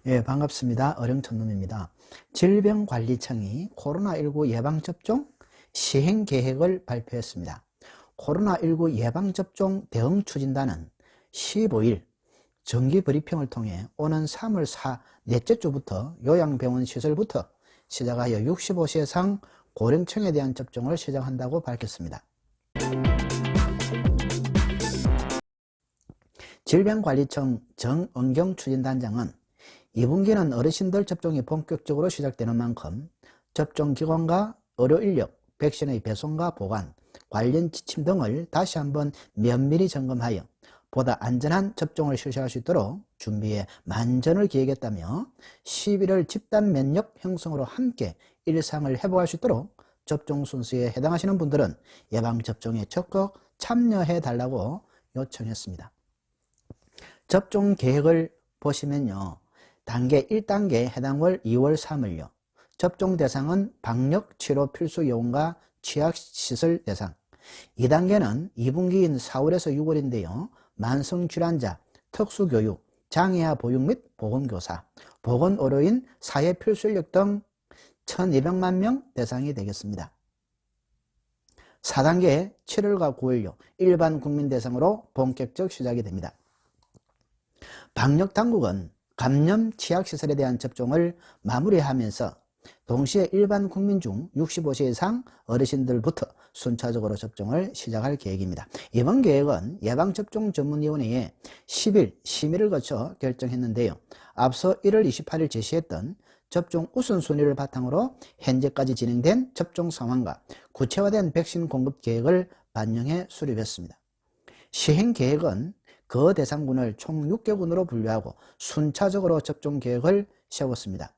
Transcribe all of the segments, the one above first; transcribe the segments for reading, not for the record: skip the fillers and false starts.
예, 반갑습니다. 어령천놈입니다. 질병관리청이 코로나19 예방접종 시행계획을 발표했습니다. 코로나19 예방접종 대응 추진단은 15일 정기브리핑을 통해 오는 3월 넷째 주부터 요양병원 시설부터 시작하여 65세 이상 고령층에 대한 접종을 시작한다고 밝혔습니다. 질병관리청 정은경 추진단장은 2분기는 어르신들 접종이 본격적으로 시작되는 만큼 접종기관과 의료인력, 백신의 배송과 보관, 관련 지침 등을 다시 한번 면밀히 점검하여 보다 안전한 접종을 실시할 수 있도록 준비에 만전을 기하겠다며 11월 집단 면역 형성으로 함께 일상을 회복할 수 있도록 접종 순서에 해당하시는 분들은 예방접종에 적극 참여해 달라고 요청했습니다. 접종 계획을 보시면요. 단계 1단계 해당월 2월 3일요. 접종 대상은 방역 치료 필수 요원과 취약시설 대상. 2단계는 2분기인 4월에서 6월인데요. 만성질환자, 특수교육, 장애아 보육 및 보건교사, 보건의료인, 사회필수인력 등 1200만 명 대상이 되겠습니다. 4단계 7월과 9월요. 일반 국민 대상으로 본격적 시작이 됩니다. 방역당국은 감염 취약시설에 대한 접종을 마무리하면서 동시에 일반 국민 중 65세 이상 어르신들부터 순차적으로 접종을 시작할 계획입니다. 이번 계획은 예방접종전문위원회에 10일 심의를 거쳐 결정했는데요. 앞서 1월 28일 제시했던 접종 우선순위를 바탕으로 현재까지 진행된 접종 상황과 구체화된 백신 공급 계획을 반영해 수립했습니다. 시행계획은 그 대상군을 총 6개군으로 분류하고 순차적으로 접종 계획을 세웠습니다.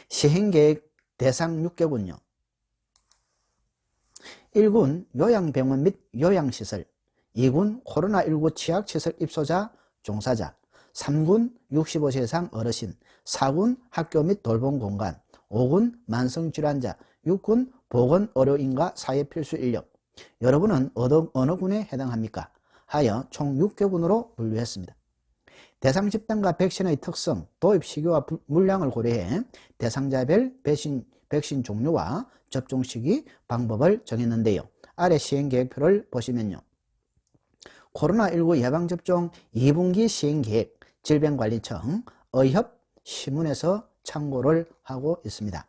시행계획 대상 6개군요. 1군 요양병원 및 요양시설, 2군 코로나19 취약시설 입소자, 종사자, 3군 65세 이상 어르신, 4군 학교 및 돌봄공간, 5군 만성질환자, 6군 보건의료인과 사회필수인력. 여러분은 어느 군에 해당합니까? 하여 총 6개군으로 분류했습니다. 대상 집단과 백신의 특성, 도입 시기와 물량을 고려해 대상자별 백신 종류와 접종 시기, 방법을 정했는데요. 아래 시행계획표를 보시면요. 코로나19 예방접종 2분기 시행계획 질병관리청 의협 신문에서 참고를 하고 있습니다.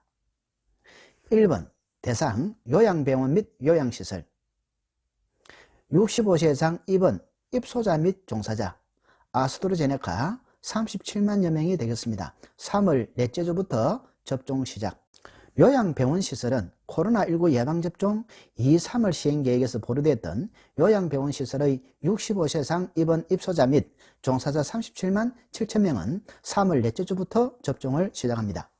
1번 대상 요양병원 및 요양시설, 65세 이상 입원 입소자 및 종사자, 아스트라제네카 37만여 명이 되겠습니다. 3월 넷째 주부터 접종 시작. 요양병원 시설은 코로나19 예방접종 2, 3월 시행계획에서 보류됐던 요양병원 시설의 65세 이상 입원 입소자 및 종사자 37만 7천 명은 3월 넷째 주부터 접종을 시작합니다.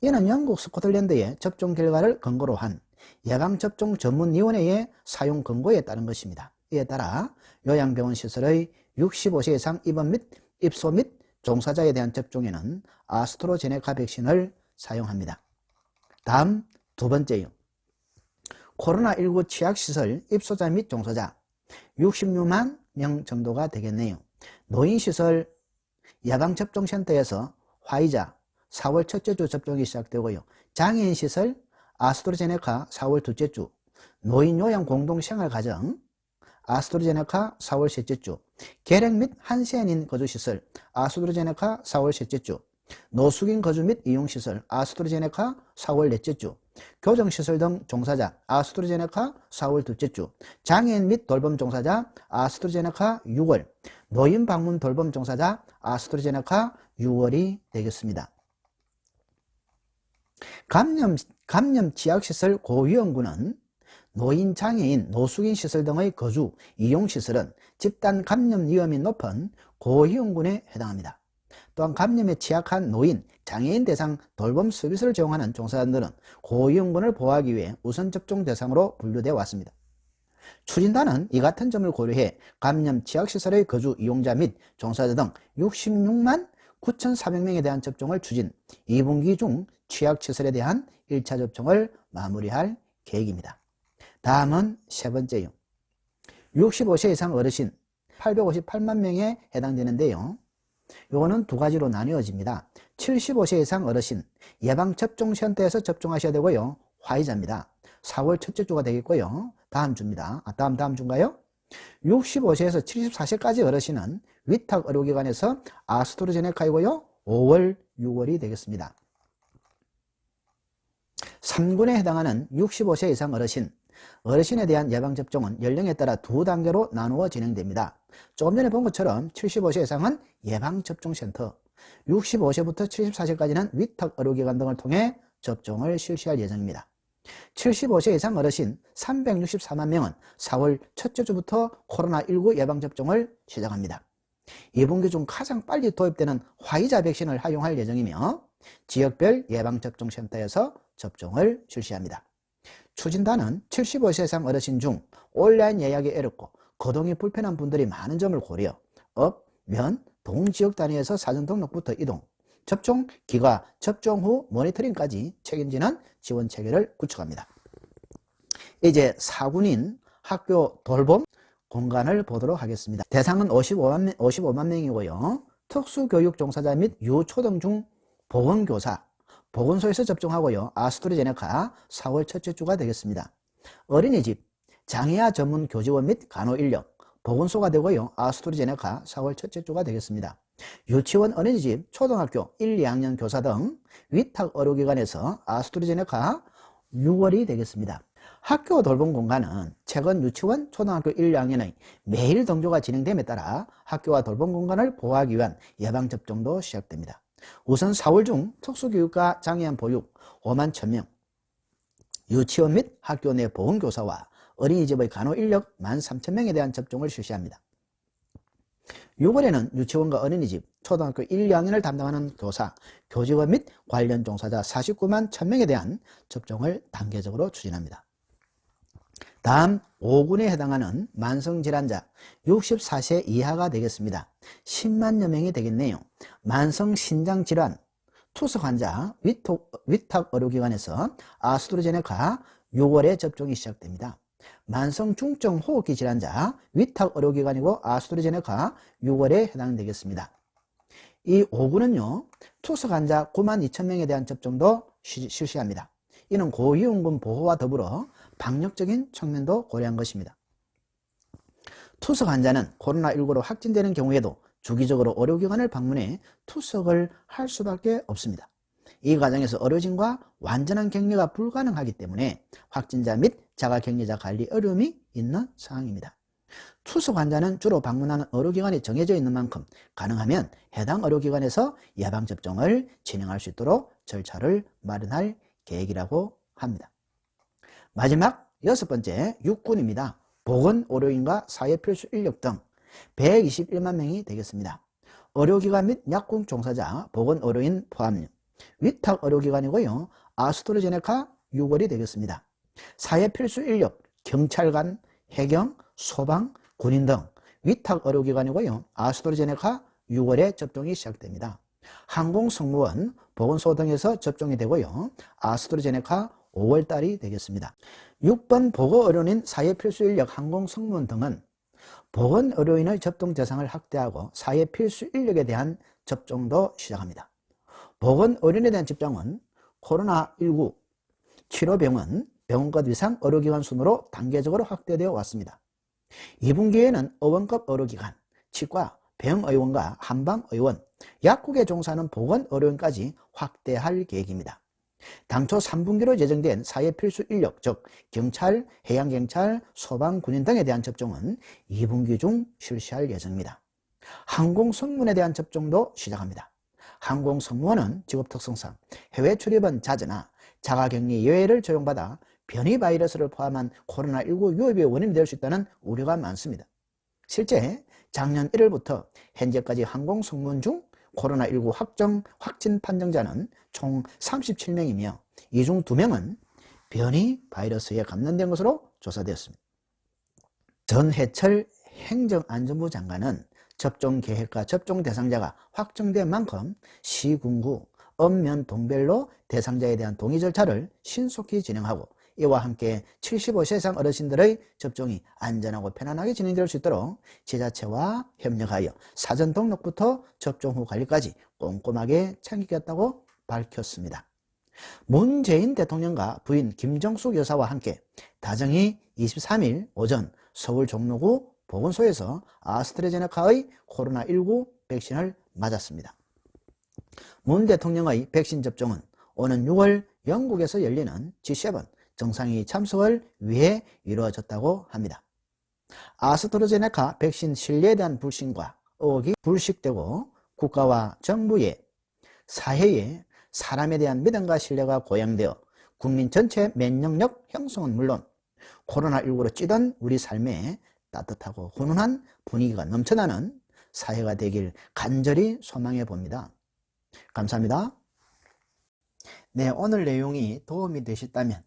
이는 영국 스코틀랜드의 접종 결과를 근거로 한 예방접종 전문위원회의 사용 권고에 따른 것입니다. 이에 따라 요양병원 시설의 65세 이상 입원 및 입소 및 종사자에 대한 접종에는 아스트라제네카 백신을 사용합니다. 다음 두 번째요. 코로나19 취약시설 입소자 및 종사자 66만 명 정도가 되겠네요. 노인시설 예방접종센터에서 화이자 4월 첫째 주 접종이 시작되고요. 장애인시설 아스트라제네카 4월 둘째 주, 노인요양공동생활가정 아스트라제네카 4월 셋째 주, 계령 및 한세인인 거주시설 아스트라제네카 4월 셋째 주, 노숙인 거주 및 이용시설 아스트라제네카 4월 넷째 주, 교정시설 등 종사자 아스트라제네카 4월 둘째 주, 장애인 및 돌봄 종사자 아스트라제네카 6월, 노인 방문 돌봄 종사자 아스트라제네카 6월이 되겠습니다. 감염 취약시설 고위험군은 노인, 장애인, 노숙인 시설 등의 거주, 이용시설은 집단 감염 위험이 높은 고위험군에 해당합니다. 또한 감염에 취약한 노인, 장애인 대상 돌봄 서비스를 제공하는 종사자들은 고위험군을 보호하기 위해 우선 접종 대상으로 분류되어 왔습니다. 추진단은 이 같은 점을 고려해 감염 취약시설의 거주 이용자 및 종사자 등 66만 9,400명에 대한 접종을 추진, 2분기 중 취약시설에 대한 1차 접종을 마무리할 계획입니다. 다음은 세 번째요. 65세 이상 어르신 858만 명에 해당되는데요. 요거는 두 가지로 나뉘어집니다. 75세 이상 어르신 예방접종센터에서 접종하셔야 되고요. 화이자입니다. 4월 첫째 주가 되겠고요. 다음 주입니다. 다음 주인가요? 65세에서 74세까지 어르신은 위탁 의료기관에서 아스트라제네카이고요. 5월, 6월이 되겠습니다. 3군에 해당하는 65세 이상 어르신에 대한 예방접종은 연령에 따라 두 단계로 나누어 진행됩니다. 조금 전에 본 것처럼 75세 이상은 예방접종센터, 65세부터 74세까지는 위탁 의료기관 등을 통해 접종을 실시할 예정입니다. 75세 이상 어르신 364만 명은 4월 첫째 주부터 코로나19 예방접종을 시작합니다. 2분기 중 가장 빨리 도입되는 화이자 백신을 활용할 예정이며 지역별 예방접종센터에서 접종을 실시합니다. 추진단은 75세 이상 어르신 중 온라인 예약이 어렵고 거동이 불편한 분들이 많은 점을 고려 업, 면, 동 지역 단위에서 사전 등록부터 이동, 접종 기간, 접종 후 모니터링까지 책임지는 지원 체계를 구축합니다. 이제 4군인 학교 돌봄 공간을 보도록 하겠습니다. 대상은 55만 명이고요. 특수교육 종사자 및 유초등 중 보건교사, 보건소에서 접종하고요. 아스트라제네카 4월 첫째 주가 되겠습니다. 어린이집, 장애아 전문 교직원 및 간호인력, 보건소가 되고요. 아스트라제네카 4월 첫째 주가 되겠습니다. 유치원, 어린이집, 초등학교 1, 2학년 교사 등 위탁 의료기관에서 아스트라제네카 6월이 되겠습니다. 학교 돌봄 공간은 최근 유치원, 초등학교 1, 2학년의 매일 등교가 진행됨에 따라 학교와 돌봄 공간을 보호하기 위한 예방접종도 시작됩니다. 우선 4월 중 특수교육과 장애인 보육 5만 1000명, 유치원 및 학교 내 보건교사와 어린이집의 간호인력 13,000명에 대한 접종을 실시합니다. 6월에는 유치원과 어린이집, 초등학교 1, 2학년을 담당하는 교사, 교직원 및 관련 종사자 49만 1000명에 대한 접종을 단계적으로 추진합니다. 다음 5군에 해당하는 만성질환자 64세 이하가 되겠습니다. 10만여 명이 되겠네요. 만성신장질환 투석 환자 위탁 의료기관에서 아스트라제네카 6월에 접종이 시작됩니다. 만성중증 호흡기 질환자 위탁 의료기관이고 아스트라제네카 6월에 해당되겠습니다. 이 5군은요 투석 환자 9만 2천 명에 대한 접종도 실시합니다. 이는 고위험군 보호와 더불어 방역적인 측면도 고려한 것입니다. 투석 환자는 코로나19로 확진되는 경우에도 주기적으로 의료기관을 방문해 투석을 할 수밖에 없습니다. 이 과정에서 의료진과 완전한 격리가 불가능하기 때문에 확진자 및 자가격리자 관리 어려움이 있는 상황입니다. 투석 환자는 주로 방문하는 의료기관이 정해져 있는 만큼 가능하면 해당 의료기관에서 예방접종을 진행할 수 있도록 절차를 마련할 계획이라고 합니다. 마지막 6번째 6군입니다. 보건의료인과 사회필수 인력 등 121만 명이 되겠습니다. 의료기관 및 약국 종사자 보건의료인 포함 위탁 의료기관이고요. 아스트라제네카 6월이 되겠습니다. 사회필수 인력 경찰관, 해경, 소방, 군인 등 위탁 의료기관이고요. 아스트라제네카 6월에 접종이 시작됩니다. 항공승무원, 보건소 등에서 접종이 되고요. 아스트라제네카 5월달이 되겠습니다. 6번 보건의료인 사회필수인력 항공승무원 등은 보건의료인의 접종 대상을 확대하고 사회필수인력에 대한 접종도 시작합니다. 보건의료인에 대한 접종은 코로나19 치료병원, 병원급 이상 의료기관 순으로 단계적으로 확대되어 왔습니다. 2분기에는 의원급 의료기관, 치과, 병의원과 한방의원, 약국에 종사하는 보건의료인까지 확대할 계획입니다. 당초 3분기로 예정된 사회필수 인력, 즉 경찰, 해양경찰, 소방, 군인 등에 대한 접종은 2분기 중 실시할 예정입니다. 항공승무원에 대한 접종도 시작합니다. 항공승무원은 직업특성상 해외 출입은 자제나 자가격리 예외를 적용받아 변이 바이러스를 포함한 코로나19 유입의 원인이 될 수 있다는 우려가 많습니다. 실제 작년 1월부터 현재까지 항공승무원 중 코로나19 확진 판정자는 총 37명이며 이 중 2명은 변이 바이러스에 감염된 것으로 조사되었습니다. 전해철 행정안전부 장관은 접종 계획과 접종 대상자가 확정된 만큼 시, 군구, 읍면, 동별로 대상자에 대한 동의 절차를 신속히 진행하고 이와 함께 75세 이상 어르신들의 접종이 안전하고 편안하게 진행될 수 있도록 지자체와 협력하여 사전 등록부터 접종 후 관리까지 꼼꼼하게 챙기겠다고 밝혔습니다. 문재인 대통령과 부인 김정숙 여사와 함께 다정히 23일 오전 서울 종로구 보건소에서 아스트라제네카의 코로나19 백신을 맞았습니다. 문 대통령의 백신 접종은 오는 6월 영국에서 열리는 G7 정상회의 참석을 위해 이루어졌다고 합니다. 아스트라제네카 백신 신뢰에 대한 불신과 의혹이 불식되고 국가와 정부의 사회에 사람에 대한 믿음과 신뢰가 고양되어 국민 전체 면역력 형성은 물론 코로나19로 찌든 우리 삶에 따뜻하고 훈훈한 분위기가 넘쳐나는 사회가 되길 간절히 소망해 봅니다. 감사합니다. 네, 오늘 내용이 도움이 되셨다면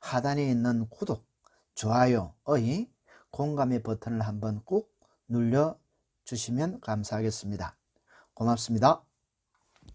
하단에 있는 구독, 좋아요의 공감의 버튼을 한번 꾹 눌러주시면 감사하겠습니다. 고맙습니다.